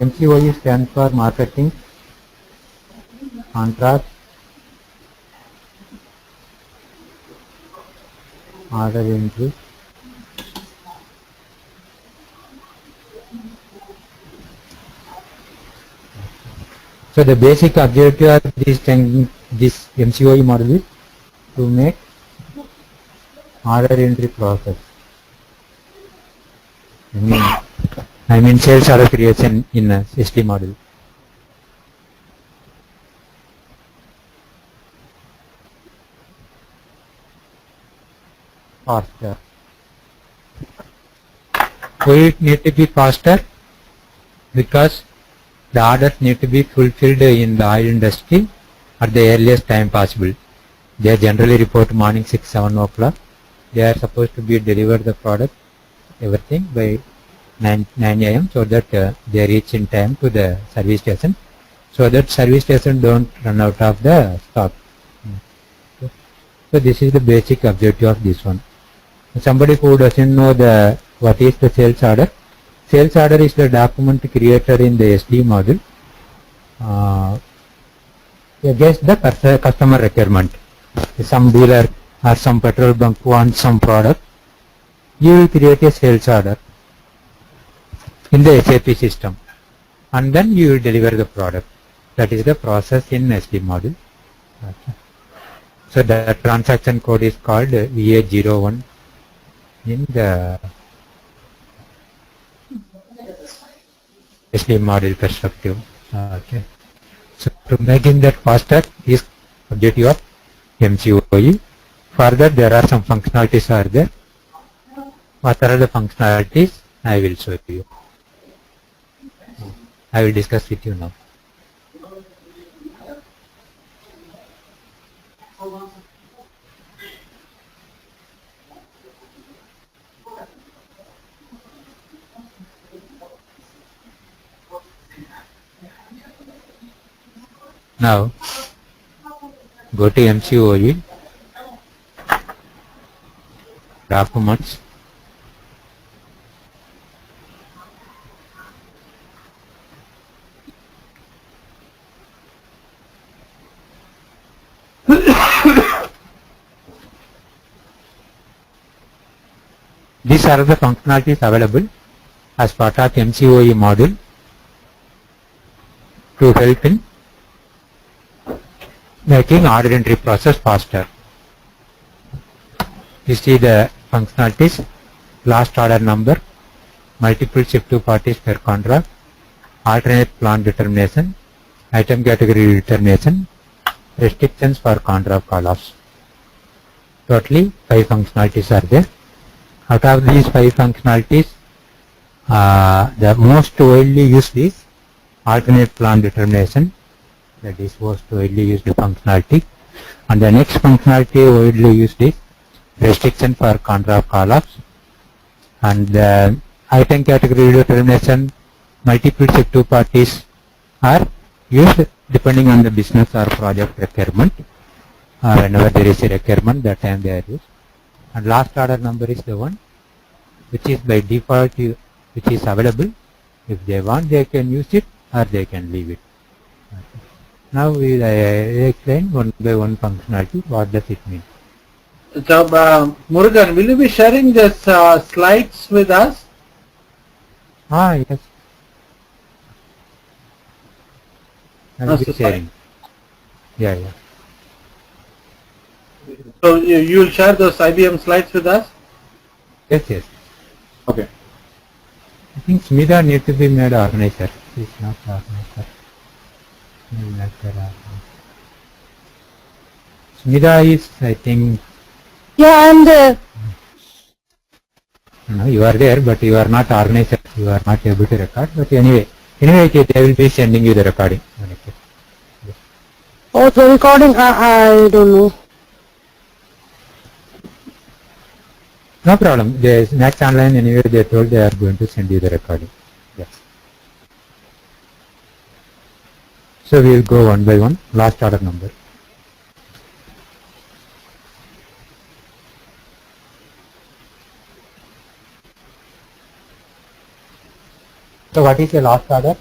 MCOE stands for marketing, contract, order entry, so the basic objective of this MCOE model is to make order entry process. I mean sales order creation in a SD model. Faster. Why it need to be faster? Because the orders need to be fulfilled in the oil industry at the earliest time possible. They generally report morning 6-7 o'clock. They are supposed to be delivered the product, everything by 9 a.m. so that they reach in time to the service station, so that service station don't run out of the stock. So this is the basic objective of this one. Somebody who doesn't know what is the sales order. Sales order is the document created in the SD model against the customer requirement. Some dealer or some petrol bunk wants some product, you will create a sales order in the SAP system and then you will deliver the product. That is the process in SD model. Okay. So the transaction code is called VA01 in the SD model perspective. Okay. So to making that faster is objective of MCOE. Further, there are some functionalities are there. What are the functionalities? I will show you. I will discuss with you now. Now, go to MCOE, documents, these are the functionalities available as part of MCOE module to help in making order entry process faster. You see the functionalities: last order number, multiple ship to parties per contract, alternate plan determination, item category determination, restrictions for contract call-offs. Totally 5 functionalities are there. Out of these 5 functionalities, the most widely used is alternate plan determination. That is most widely used functionality. And the next functionality widely used is restriction for contract call-offs. And the item category determination, multiple ship to parties are used depending on the business or project requirement. Whenever there is a requirement, that time they are used. And last order number is the one which is by default, which is available. If they want, they can use it or they can leave it. Okay. Now we will explain one by one functionality. What does it mean? So, Murugan, will you be sharing this slides with us? Yes. I will be sharing. Yeah. So you will share those IBM slides with us? Yes. Okay. I think Smita needs to be made organizer. She is not organizer. Smita is, I think. Yeah, I am there. No, you are there, but you are not organizer. You are not able to record. But anyway, they will be sending you the recording. Okay. Yes. Oh, the recording, I don't know. No problem. The Max Online, anyway, they told they are going to send you the recording. Yes. So we will go one by one. Last order number. So what is the last order?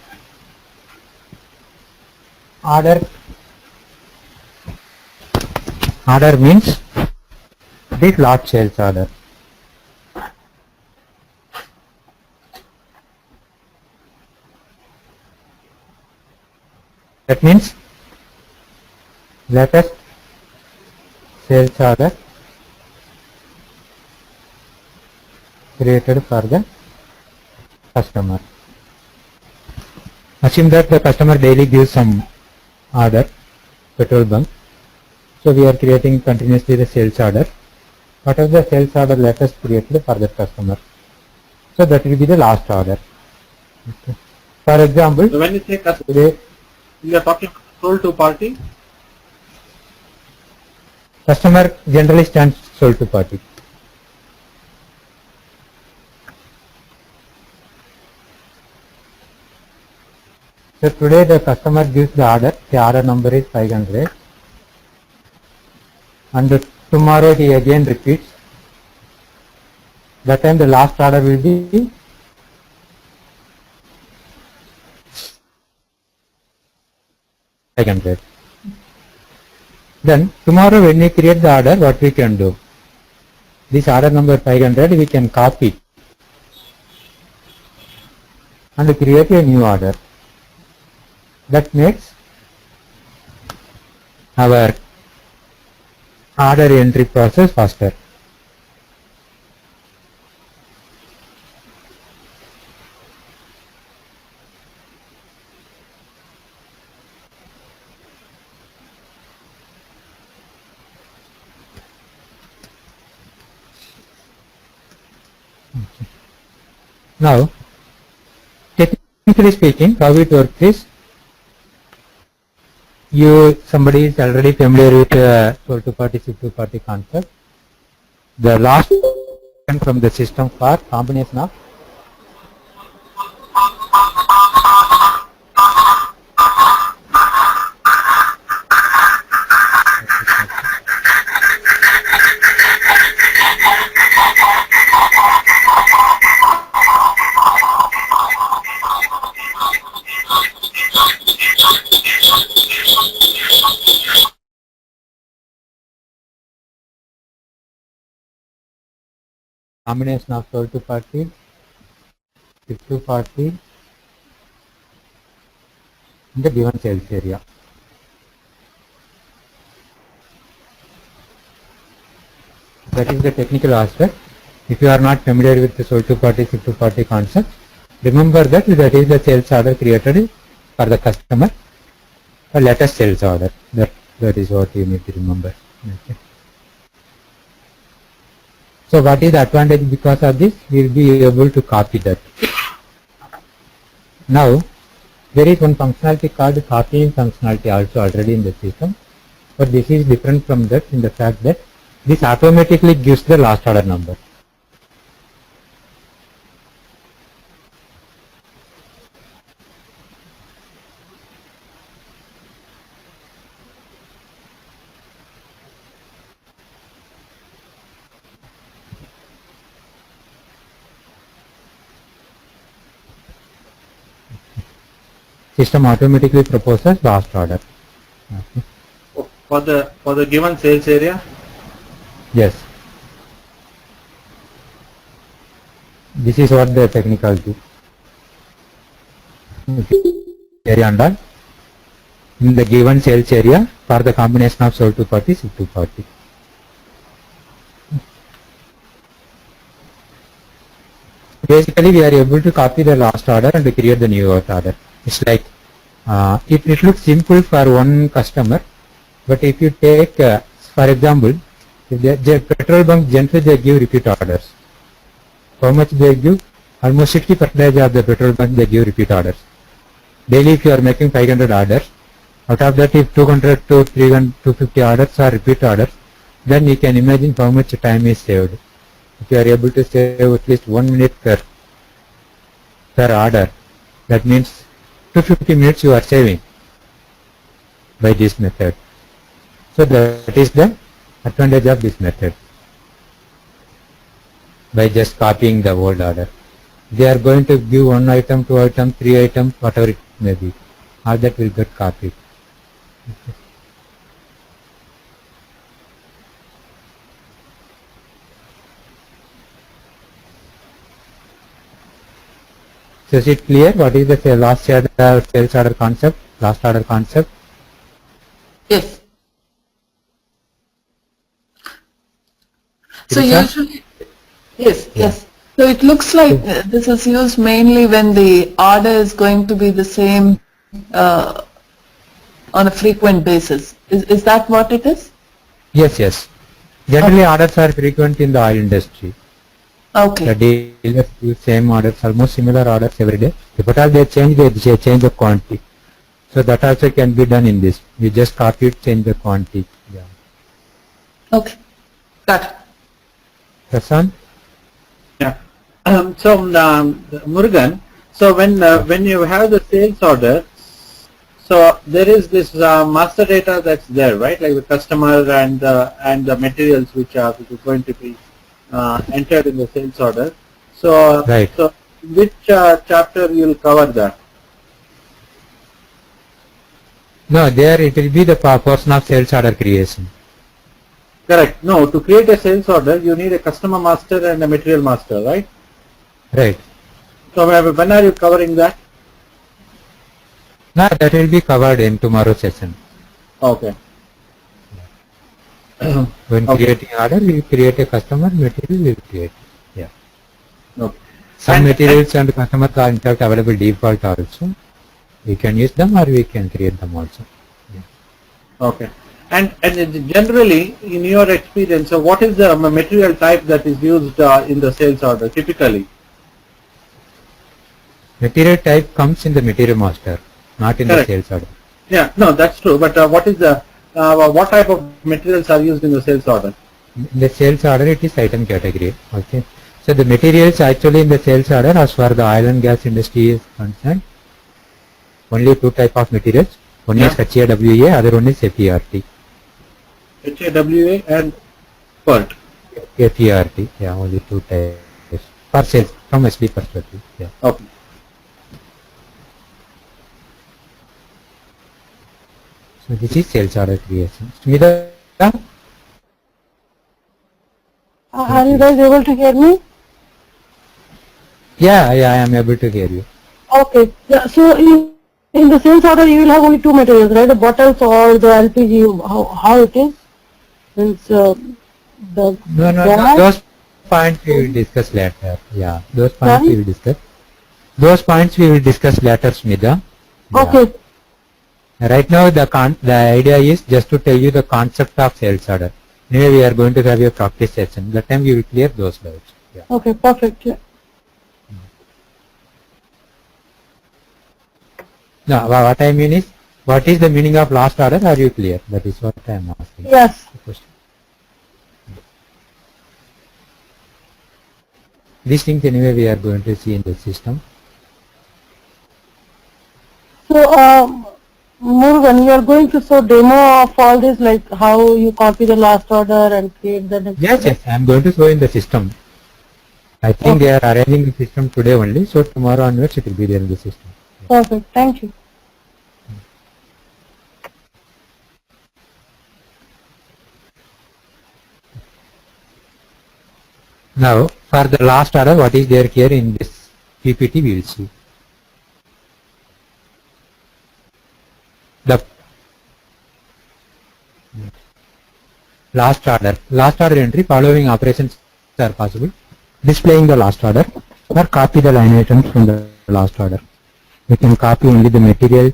Order means this lot sales order. That means latest sales order created for the customer. Assume that the customer daily gives some order, petrol bunk. So we are creating continuously the sales order. What is the sales order latest created for that customer? So that will be the last order. Okay. For example, So when you say customer, you are talking sold to party. customer generally stands sold to party. So today the customer gives the order number is 500, and tomorrow he again repeats. That time the last order will be 500. Then tomorrow when we create the order, what we can do? This order number 500 we can copy and create a new order. That makes our order entry process faster. Now, technically speaking, how it works is, somebody is already familiar with sold to party, ship to party concept. The last from the system for combination of combination of sold to party, ship to party in the given sales area. That is the technical aspect. If you are not familiar with the sold to party, ship to party concept, remember that that is the sales order created for the customer, the latest sales order. That is what you need to remember. Okay. So what is the advantage because of this? We will be able to copy that. Now, there is one functionality called copying functionality also already in the system, but this is different from that in the fact that this automatically gives the last order number. System automatically proposes last order. Okay. For the given sales area. Yes. This is what the technicality. Area under in the given sales area for the combination of sold to party, ship to party. Basically, we are able to copy the last order and create the new order. It's like it looks simple for one customer, but if you take, for example, if the petrol bunk generally they give repeat orders. How much they give? Almost 60% of the petrol bunk they give repeat orders. Daily, if you are making 500 orders, out of that, if 200 to 300 to 250 orders are repeat orders, then you can imagine how much time is saved. If you are able to save at least 1 minute per order, that means 250 minutes you are saving by this method. So that is the advantage of this method. By just copying the old order, they are going to give 1 item, 2 items, 3 items, whatever it may be. All that will get copied. So is it clear what is the sales order concept, last order concept? Yes. So Teresa? usually, yes, Yeah. yes. So it looks like this is used mainly when the order is going to be the same on a frequent basis. Is that what it is? Yes, yes. Generally orders are frequent in the oil industry. Okay. The dealers use same orders, almost similar orders every day. If at all they change the quantity. So that also can be done in this. You just copy it, change the quantity. Yeah. Okay. Got it. Prasan? Yeah. Murugan, so when you have the sales order, so there is this master data that's there, right? Like the customer and the materials which are going to be entered in the sales order. So Right. so which chapter you'll cover that? No, there it will be the portion of sales order creation. Correct. No, to create a sales order, you need a customer master and a material master, right? Right. So when are you covering that? No, that will be covered in tomorrow's session. Okay. When Okay. creating order, we create a customer, material we will create. Yeah. Okay. Some materials and customers are in fact available default also. We can use them or we can create them also. Yeah. Okay. And generally, in your experience, so what is the material type that is used in the sales order typically? Material type comes in the material master, not in Correct. the sales order. Yeah, no, that's true. But what is the what type of materials are used in the sales order? In the sales order, it is item category. Okay. So the materials actually in the sales order, as far the oil and gas industry is concerned, only two type of materials. One is HAWA, other one is FERT. HAWA and PERT. FERT, yeah, only two types. For sales, from SD perspective. Yeah. Okay. So this is sales order creation. Smita? Are you guys able to hear me? Yeah, I am able to hear you. Okay. Yeah, so in the sales order you will have only two materials, right? The bottles or the LPG, how it is? Since the No, gas- those points we will discuss later. Yeah, those points Sorry? we will discuss. Those points we will discuss later, Smita. Yeah. Okay. Right now the idea is just to tell you the concept of sales order. Anyway, we are going to have a practice session. That time we will clear those doubts. Yeah. Okay, perfect. Yeah. Now, what I mean is, what is the meaning of last order? Are you clear? That is what I am asking. Yes. The question. These things anyway we are going to see in the system. So, Murugan, you are going to show demo of all this, like how you copy the last order and create the next Yes, order? yes, I am going to show in the system. I think they are arranging the system today only, so tomorrow onwards it will be there in the system. Perfect. Thank you. Now, for the last order, what is there here in this PPT, we will see. The last order entry, following operations are possible. Displaying the last order or copy the line items from the last order. You can copy only the material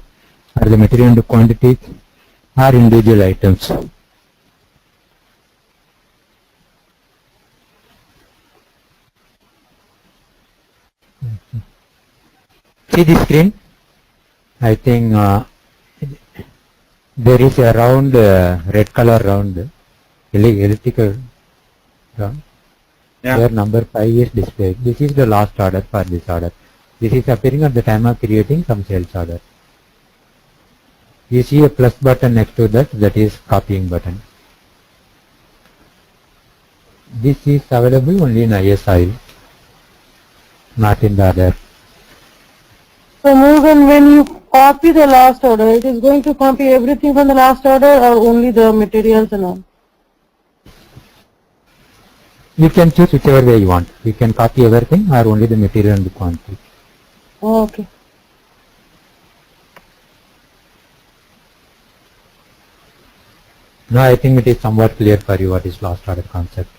or the material into quantities or individual items. See the screen? I think there is a round red color round, elliptical round. Yeah. Where number 5 is displayed. This is the last order for this order. This is appearing at the time of creating some sales order. You see a plus button next to that, that is copying button. This is available only in ISI, not in the other. So, Murugan, when you copy the last order? It is going to copy everything from the last order or only the materials and all? You can choose whichever way you want. You can copy everything or only the material and the quantity. Oh, okay. Now I think it is somewhat clear for you what is last order concept.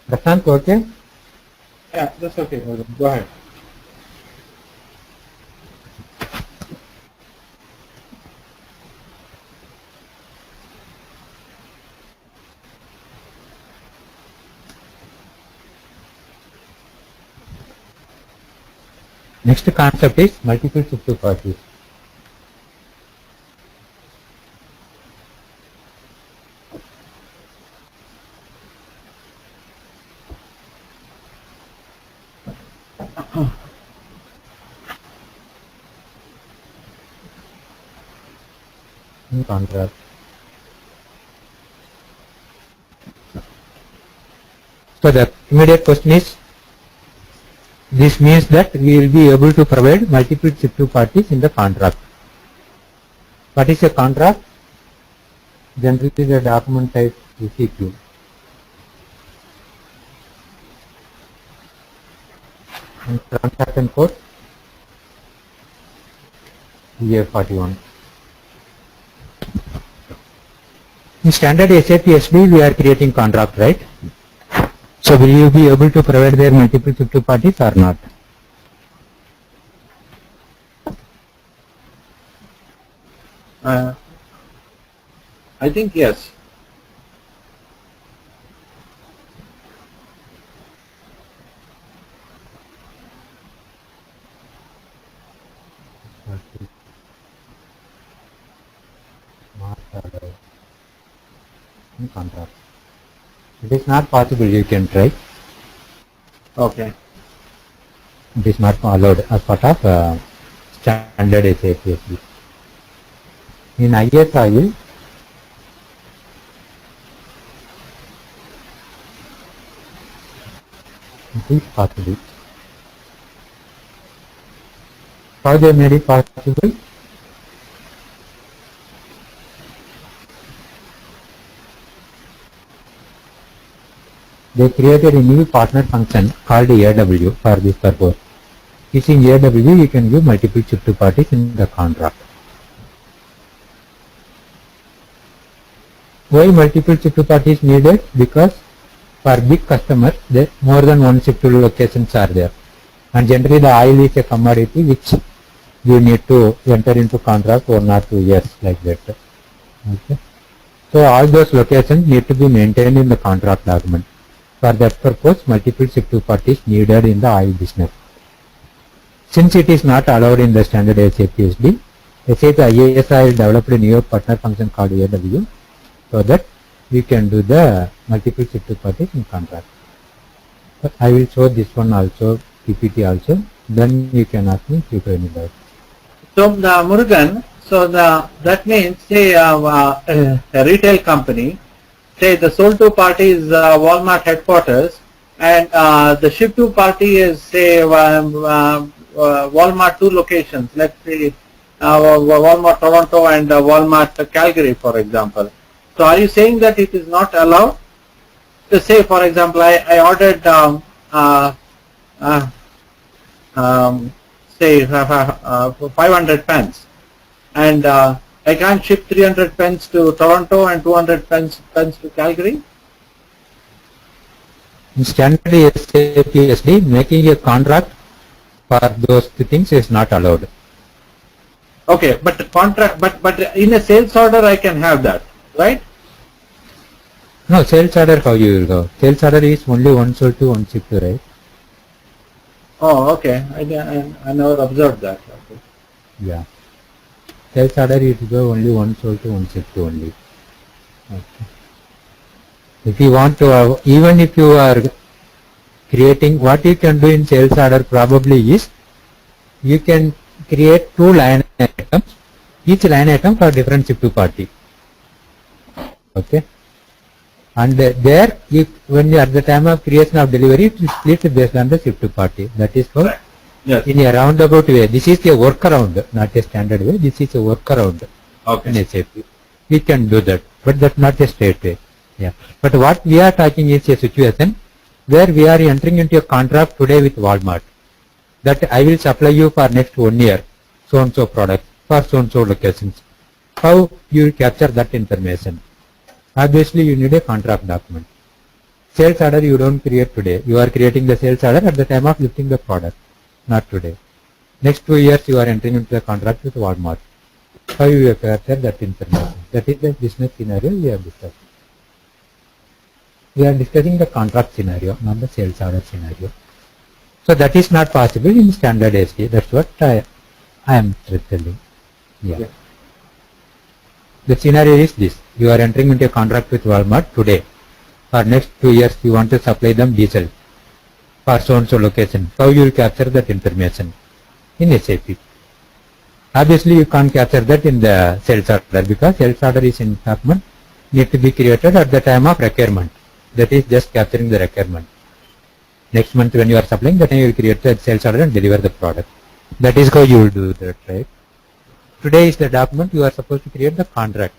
Prashant, okay? Yeah, that's okay. Go ahead. Next concept is multiple ship-to parties. In contrast. So the immediate question is, this means that we will be able to provide multiple ship-to parties in the contract. What is a contract? Generally the document type ECQ. And transaction code EA41. In standard SAP SD we are creating contract, right? So will you be able to provide their multiple ship-to parties or not? I think yes. In contract. It is not possible, you can try. Okay. It is not allowed as part of standard SAP SD. In ISIL, it is possible. How they made it possible? They created a new partner function called AW for this purpose. Using AW, you can give multiple ship-to parties in the contract. Why multiple ship-to parties needed? Because for big customers, more than one ship-to locations are there. And generally the oil is a commodity which you need to enter into contract 1 or 2 years like that. Okay. So all those locations need to be maintained in the contract document. For that purpose, multiple ship-to parties needed in the oil business. Since it is not allowed in the standard SAP SD, SAP ISIL developed a new partner function called AW so that we can do the multiple ship-to parties in contract. But I will show this one also, PPT also, then you can ask me if you have any doubt. So Murugan, so that means say a retail company, say the sold to party is Walmart headquarters, and the ship to party is say Walmart 2 locations. Let's say Walmart Toronto and Walmart Calgary, for example. So are you saying that it is not allowed? So say for example, I ordered say 500 pens, and I can't ship 300 pens to Toronto and 200 pens to Calgary? In standard SAP SD, making a contract for those things is not allowed. Okay, but contract, but in a sales order I can have that, right? No, sales order how you will go? Sales order is only one sold to one ship to, right? Oh, okay. I never observed that. Okay. Yeah. Sales order it will go only one sold to one ship to only. Okay. If you want to, even if you are creating, what you can do in sales order probably is, you can create 2 line items, each line item for different ship to party. Okay. And there, if when you at the time of creation of delivery, it is split based on the ship to party. That is how Yes. in a roundabout way. This is a workaround, not a standard way. This is a workaround Okay. in SAP. We can do that, but that's not a straight way. Yeah. But what we are talking is a situation where we are entering into a contract today with Walmart that I will supply you for next 1 year so and so products for so and so locations. How you will capture that information? Obviously, you need a contract document. Sales order you don't create today. You are creating the sales order at the time of lifting the product, not today. Next 2 years you are entering into the contract with Walmart. How you will capture that information? That is the business scenario we have discussed. We are discussing the contract scenario, not the sales order scenario. So that is not possible in standard SD. That's what I am telling. Yeah. Okay. The scenario is this. You are entering into a contract with Walmart today. For next 2 years you want to supply them diesel for so and so location. How you will capture that information in SAP? Obviously you can't capture that in the sales order because sales order is in document need to be created at the time of requirement. That is just capturing the requirement. Next month when you are supplying, that time you will create the sales order and deliver the product. That is how you will do that, right? Today is the document you are supposed to create the contract.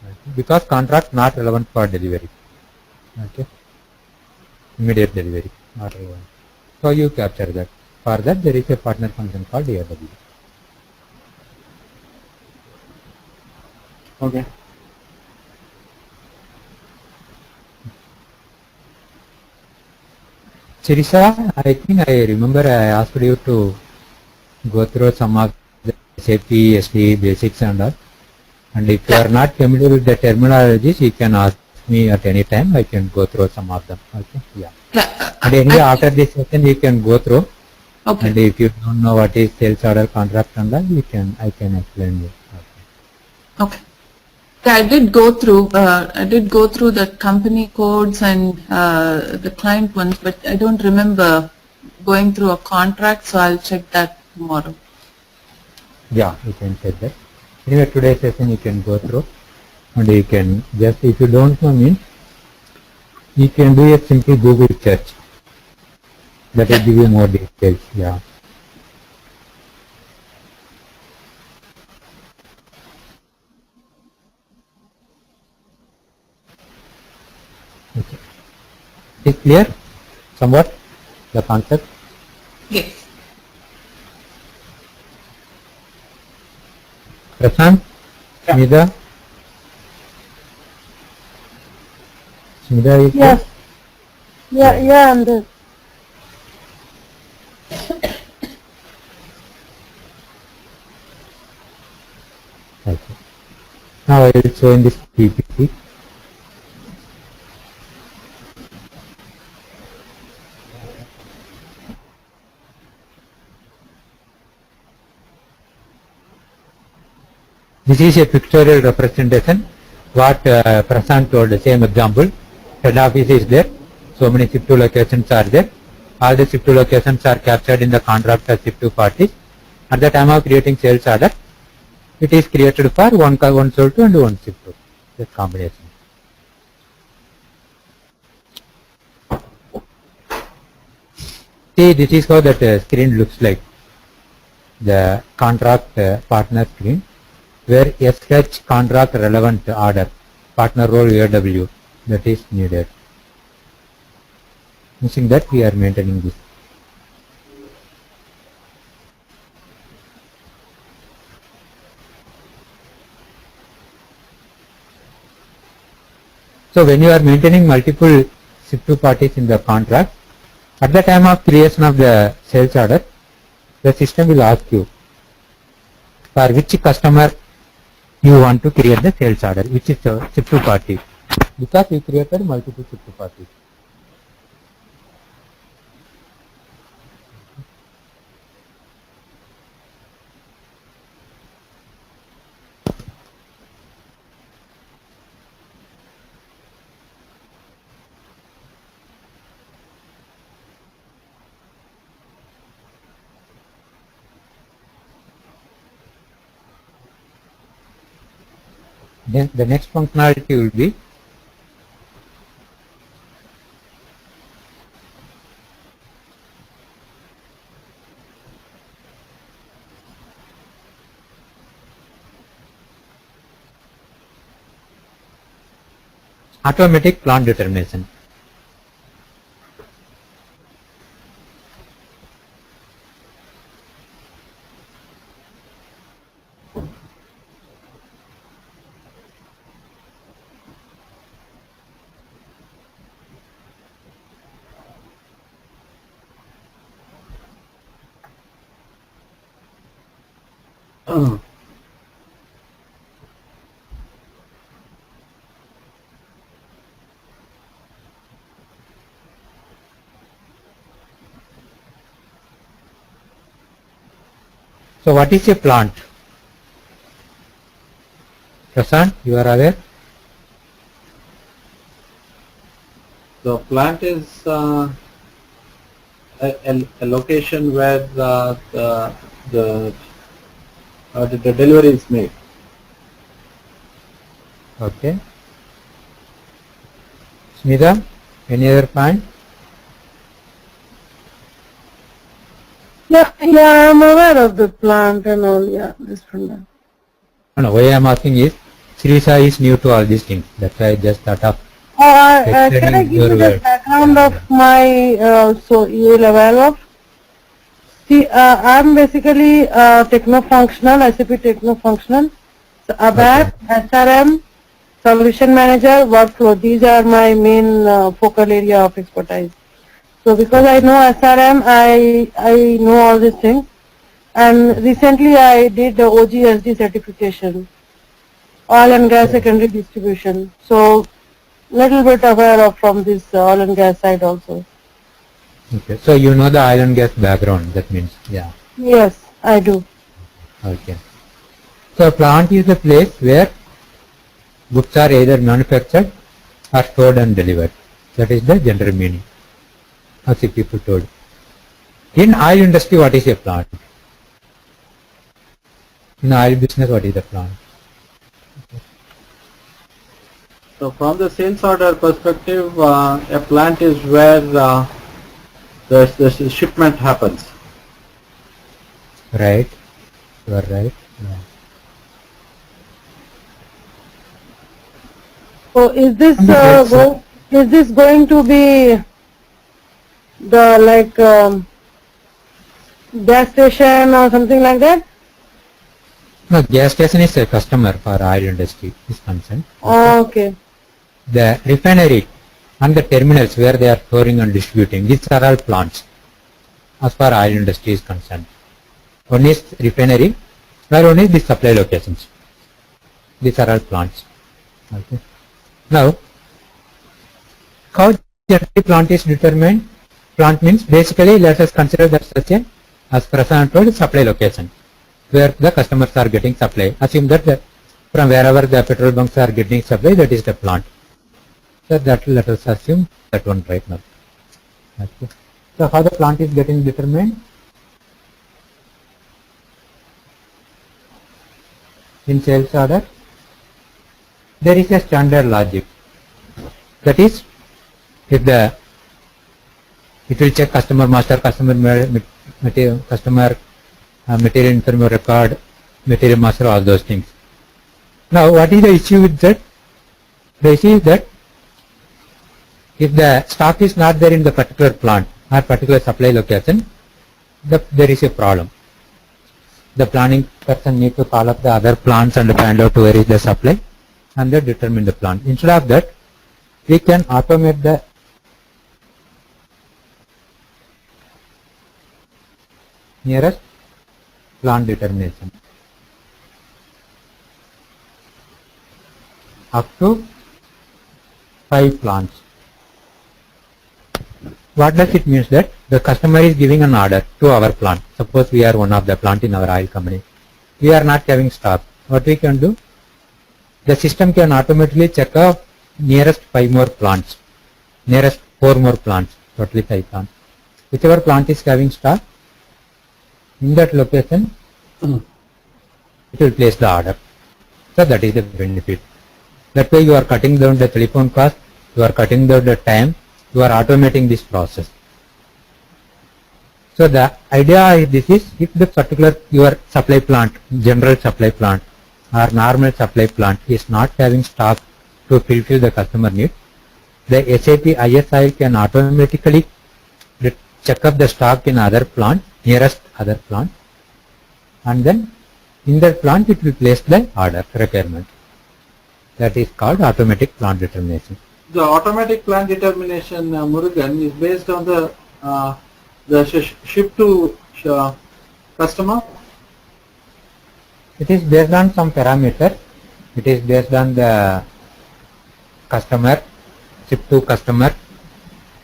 Okay. Because contract not relevant for delivery. Okay. Immediate delivery, not relevant. So you capture that. For that there is a partner function called AW. Okay. Sirisa, I think I remember I asked you to go through some of the SAP, SD basics and all. And if you are not familiar with the terminologies, you can ask me at any time. I can go through some of them. Okay. Yeah. And anyway, after this session, you can go through. Okay. And if you don't know what is sales order contract and all, I can explain you. Okay. Okay. Yeah, I did go through the company codes and the client ones, but I don't remember going through a contract, so I'll check that tomorrow. Yeah, you can check that. Anyway, today's session you can go through, and you can just, if you don't know means, you can do a simple Google search. That will give you more details. Yeah. Okay. Is clear? Somewhat the concept? Yes. Prashant? Smida? Smida is Yes. Yeah, I'm there. okay. Now I will show in this PPT. This is a pictorial representation. What Prashant told, the same example. Head office is there. So many SIP2 locations are there. All the SIP2 locations are captured in the contract as SIP2 parties. At the time of creating sales order, it is created for one sold to and one SIP2. This combination. See, this is how that screen looks like. The contract partner screen, where SH contract relevant order, partner role AW, that is needed. Using that we are maintaining this. So when you are maintaining multiple SIP2 parties in the contract, at the time of creation of the sales order, the system will ask you for which customer you want to create the sales order, which is the SIP2 party, because you created multiple SIP2 parties. Then the next functionality will be automatic plant determination. So what is a plant? Prashant, you are aware? So plant is a location where the delivery is made. Okay. Smita, any other point? Yeah, I'm aware of the plant and all, yeah, this from that. No, why I am asking is, Srisa is new to all these things. That's why I just thought of Can I explaining give your you the words. background of my, so you will aware of? See, I'm basically techno-functional, SAP techno-functional, so ABAP, SRM, Solution Manager, Workflow. These are my main focal area of expertise. So because I know SRM, I know all these things. And recently I did the OGSD certification, oil and gas secondary distribution. So little bit aware of from this oil and gas side also. Okay, so you know the oil and gas background, that means, yeah. Yes, I do. Okay. So plant is a place where goods are either manufactured or stored and delivered. That is the general meaning, as the people told. In oil industry, what is a plant? In oil business, what is the plant? So from the sales order perspective, a plant is where the shipment happens. Right. You are right. Yeah. So is this Okay, is this going to be the like gas station or something like that? No, gas station is a customer for oil industry is concerned. Oh, okay. The refinery and the terminals where they are storing and distributing, these are all plants as far as oil industry is concerned. One is refinery, where one is the supply locations. These are all plants. Okay. Now, how generally plant is determined? Plant means basically let us consider that such a, as Prashant told, supply location, where the customers are getting supply. Assume that from wherever the petrol bunks are getting supply, that is the plant. So that let us assume that one right now. Okay. So how the plant is getting determined? In sales order, there is a standard logic. That is, if it will check customer master, customer material, customer material information record, material master, all those things. Now, what is the issue with that? The issue is that if the stock is not there in the particular plant or particular supply location, there is a problem. The planning person needs to call up the other plants and find out where is the supply and then determine the plant. Instead of that, we can automate the nearest plant determination up to 5 plants. What does it mean? That the customer is giving an order to our plant. Suppose we are one of the plant in our oil company. We are not having stock. What we can do? The system can automatically check out nearest 5 more plants, nearest 4 more plants, totally 5 plants. Whichever plant is having stock, in that location, it will place the order. So that is the benefit. That way you are cutting down the telephone cost, you are cutting down the time, you are automating this process. So the idea is this is, if the particular your supply plant, general supply plant or normal supply plant is not having stock to fulfill the customer need. The SAP ISIL can automatically check up the stock in other plant, nearest other plant, and then in that plant it will place the order requirement. That is called automatic plant determination. The automatic plant determination, Murugan, is based on the ship to customer. It is based on some parameter. It is based on the customer, ship to customer,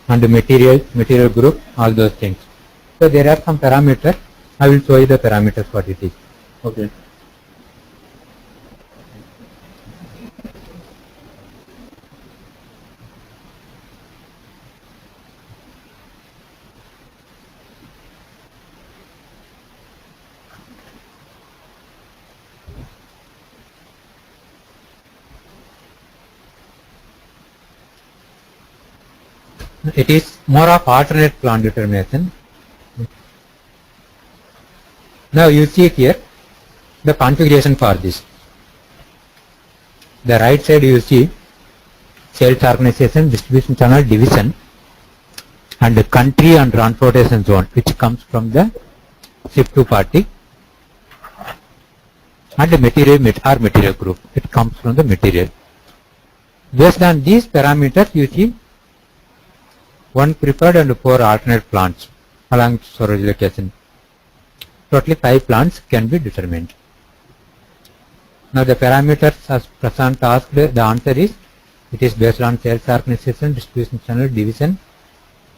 and the material group, all those things. So there are some parameters. I will show you the parameters what it is. Okay. It is more of alternate plant determination. Now you see here the configuration for this. The right side you see sales organization, distribution channel, division, and the country and transportation zone, which comes from the ship to party, and the material group, it comes from the material. Based on these parameters, you see 1 preferred and 4 alternate plants along storage location. Totally 5 plants can be determined. Now the parameters as Prashant asked, the answer is it is based on sales organization, distribution channel, division,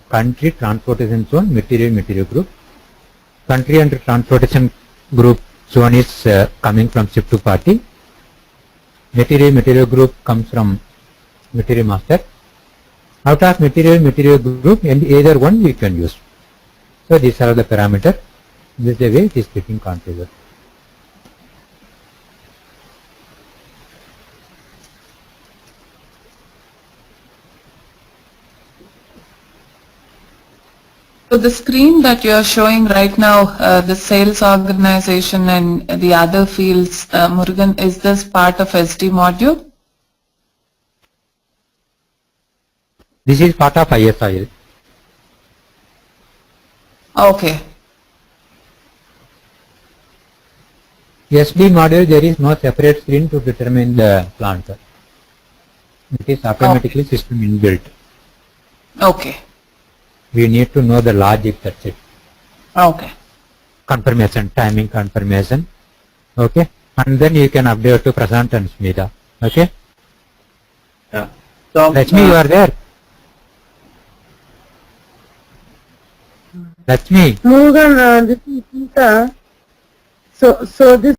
country, transportation zone, material group. Country and transportation group zone is coming from ship to party. Material group comes from material master. Out of material group, and either one we can use. So these are the parameters. This is the way it is getting configured. So the screen that you are showing right now, the sales organization and the other fields, Murugan, is this part of SD module? This is part of ISIL. Okay. SD module, there is no separate screen to determine the plant. It is automatically system inbuilt. Okay. We need to know the logic, that's it. Okay. Confirmation, timing confirmation. Okay. And then you can update to Prashant and Smita. Okay. Yeah. So, Lakshmi, you are there. Lakshmi. Murugan, this is Sita. So this